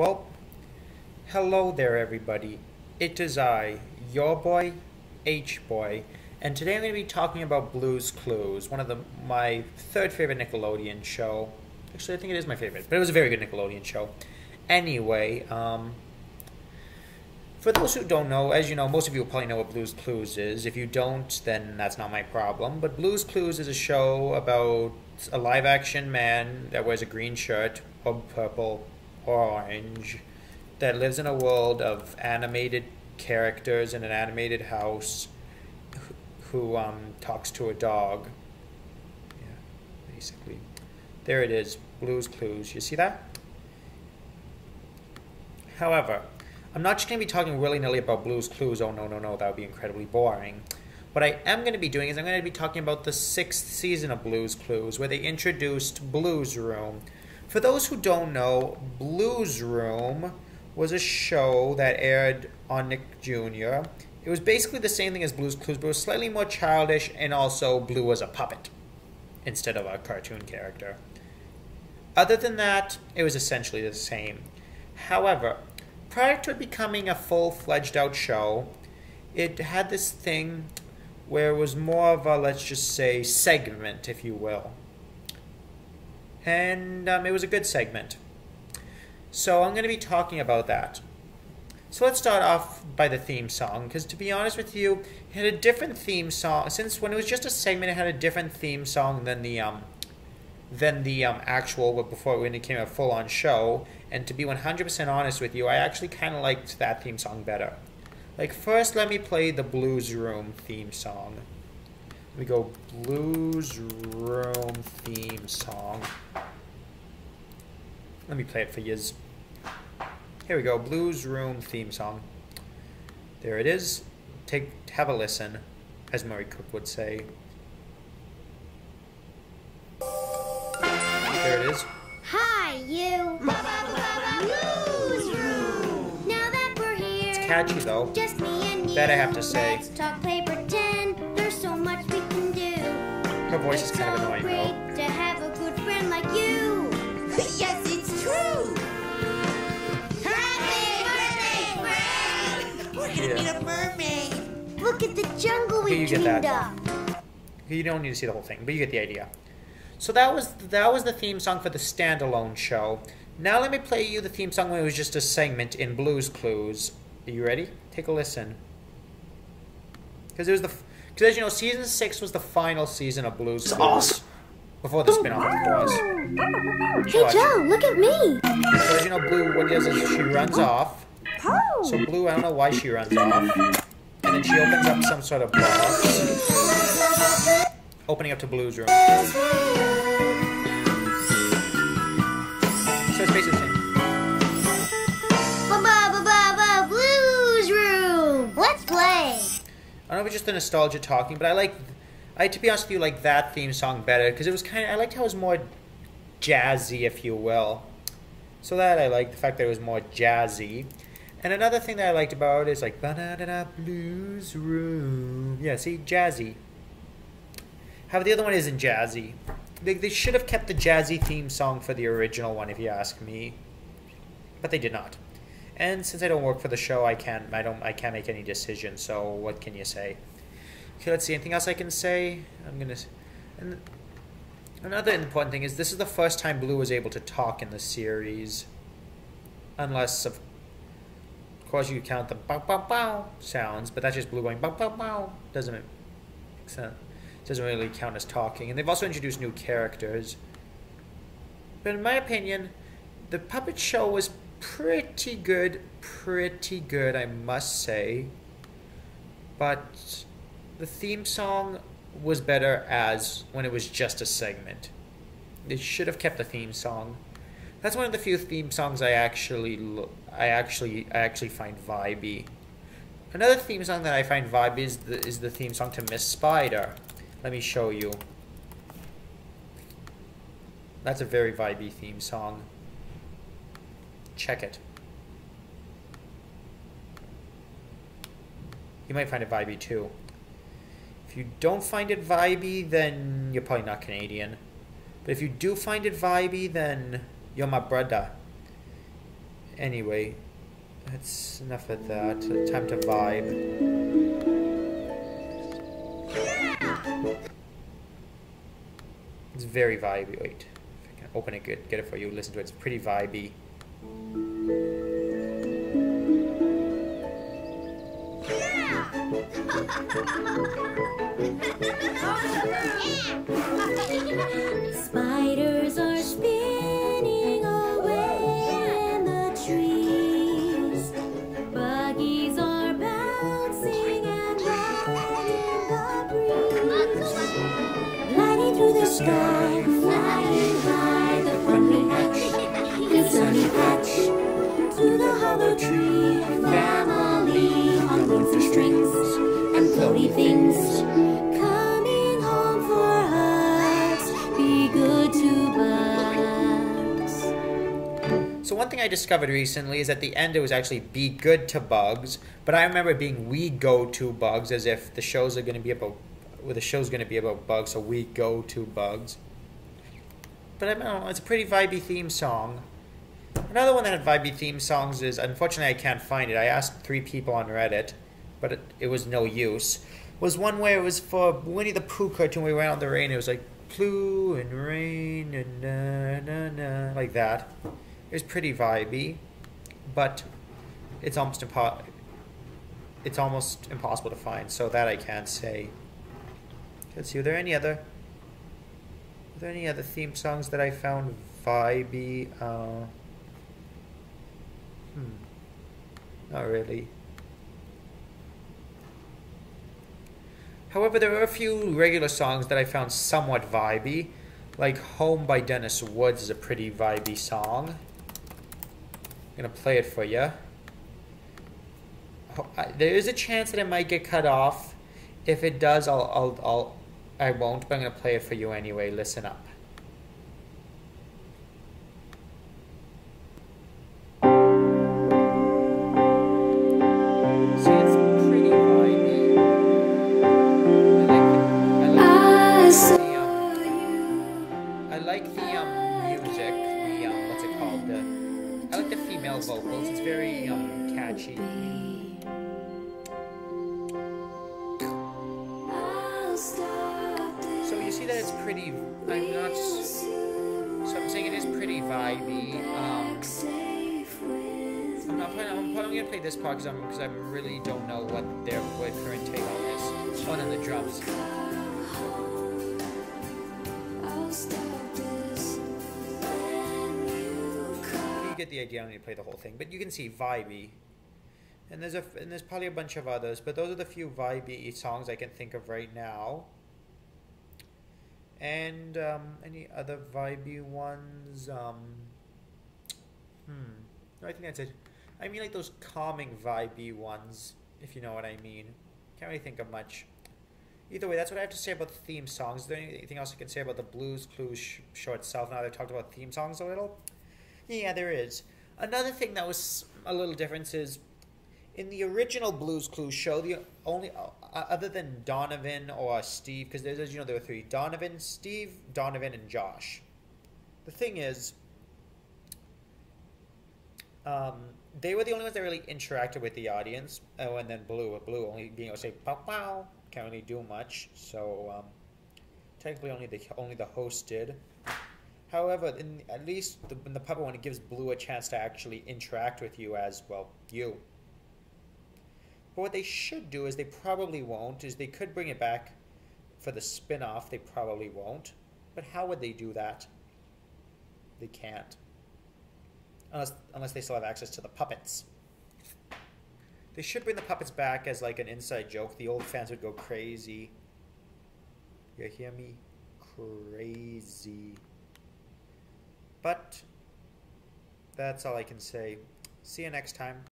Well, hello there everybody. It is I, your boy, H-Boy, and today I'm going to be talking about Blue's Clues, one of my third favorite Nickelodeon show. Actually, I think it is my favorite, but it was a very good Nickelodeon show. Anyway, for those who don't know, as you know, most of you will probably know what Blue's Clues is. If you don't, then that's not my problem. But Blue's Clues is a show about a live-action man that wears a green shirt, or purple, or orange, that lives in a world of animated characters in an animated house who talks to a dog. Yeah, basically. There it is, Blue's Clues. You see that? However, I'm not just going to be talking willy-nilly about Blue's Clues. Oh, no, that would be incredibly boring. What I am going to be doing is I'm going to be talking about the 6th season of Blue's Clues, where they introduced Blue's Room. For those who don't know, Blue's Room was a show that aired on Nick Jr. It was basically the same thing as Blue's Clues, but it was slightly more childish, and also Blue was a puppet instead of a cartoon character. Other than that, it was essentially the same. However, prior to it becoming a full-fledged out show, it had this thing where it was more of a, let's just say, segment, if you will. And it was a good segment. So I'm going to be talking about that. So let's start off by the theme song, because to be honest with you, it had a different theme song. Since when it was just a segment, it had a different theme song than the actual, before when it became a full-on show. And to be 100% honest with you, I actually kind of liked that theme song better. Like, first, let me play the Blue's Room theme song. We go Blue's Room theme song. Let me play it for yous. Here we go, Blue's Room theme song. There it is. Have a listen, as Murray Cook would say. There it is. Hi, you. Blue's Room. Now that we're here, It's catchy though. just me and you. That I have to say. Let's talk, play, pretend. There's so much we can do. Her voice is kind of annoying It's so though. great to have a good friend like you. Yes, it's true. Happy birthday, friend. We're gonna meet a mermaid. Look at the jungle Here we you get dreamed that. up. You don't need to see the whole thing, but you get the idea. So that was the theme song for the standalone show. Now let me play you the theme song when it was just a segment in Blue's Clues. Are you ready? Take a listen. Because as you know, season 6 was the final season of Blue's Clues. Awesome. Before the spin-off, of course. Hey, Joe, look at me. So as you know, Blue, what it is she runs off. So Blue, I don't know why she runs off. And then she opens up some sort of box. Opening up to Blue's Room. So it's basically the same. Blue's Room. Let's play. I don't know if it's just the nostalgia talking, but to be honest with you, like that theme song better, because it was I liked how it was more jazzy, if you will. So that I liked, the fact that it was more jazzy. And another thing that I liked about it is like, ba-da-da-da, Blue's Room. Yeah, see, jazzy. However, the other one isn't jazzy. They should have kept the jazzy theme song for the original one, if you ask me. But they did not. And since I don't work for the show, I can't make any decisions. So what can you say? Okay, let's see. Anything else I can say? And another important thing is this is the first time Blue was able to talk in the series, unless of course you count the bow bow bow sounds, but that's just Blue going bow bow bow. Doesn't make sense. Doesn't really count as talking. And they've also introduced new characters. But in my opinion, the puppet show was pretty good, I must say. But the theme song was better as when it was just a segment. They should have kept the theme song. That's one of the few theme songs I actually find vibey. Another theme song that I find vibey is the theme song to Miss Spider. Let me show you. That's a very vibey theme song. Check it. You might find it vibey too. If you don't find it vibey, then you're probably not Canadian. But if you do find it vibey, then you're my brother. Anyway, that's enough of that. Time to vibe. It's very vibey. Wait, if I can open it, get it for you. Listen to it. It's pretty vibey. Spiders are spinning away in the trees. Buggies are bouncing and riding the breeze. Gliding through the sky, flying by the friendly hatch, the sunny patch, to the hollow tree. Family on wings and strings and floaty things, coming home for hugs. Be good to bugs. So one thing I discovered recently is at the end it was actually "be good to bugs," but I remember it being "we go to bugs," as if the shows are going to be about, well, the show's going to be about bugs, so we go to bugs. But I don't know, it's a pretty vibey theme song. Another one that had vibey theme songs is, unfortunately I can't find it. I asked 3 people on Reddit, but it was no use. Was one where it was for Winnie the Pooh cartoon. We went out in the rain. It was like "Blue and rain and na na na," like that. It was pretty vibey, but it's almost impossible to find. So that I can't say. Let's see. Are there any other theme songs that I found vibey? Not really. However, there are a few regular songs that I found somewhat vibey, like "Home" by Dennis Woods is a pretty vibey song. I'm gonna play it for you. There is a chance that it might get cut off. If it does, I won't, but I'm gonna play it for you anyway. Listen up. Vocals. It's very catchy. So you see that it's pretty. I'm saying it is pretty vibey. I'm probably gonna play this part because I really don't know what their current take on this. Oh, and then the drums. Get the idea. I don't need to play the whole thing, but you can see vibey, and there's probably a bunch of others, but those are the few vibey songs I can think of right now. And any other vibey ones? No, I think that's it. I mean, like those calming vibey ones, if you know what I mean. Can't really think of much. Either way, that's what I have to say about the theme songs. Is there anything else I can say about the Blues Clues show itself? Now that I talked about theme songs a little. Yeah, there is. Another thing that was a little difference is in the original Blues Clues show, the only other than Donovan or Steve, because there's, as you know, there were 3: Donovan, Steve, Donovan, and Josh. The thing is, they were the only ones that really interacted with the audience. Oh, and then Blue only being able to say "pow pow," can't really do much. So technically, only the host did. However, at least in the puppet one, it gives Blue a chance to actually interact with you as, well, you. But what they should do is, they probably won't, is they could bring it back for the spin-off. They probably won't. But how would they do that? They can't. Unless they still have access to the puppets. They should bring the puppets back as like an inside joke. The old fans would go crazy. You hear me? Crazy. But that's all I can say. See you next time.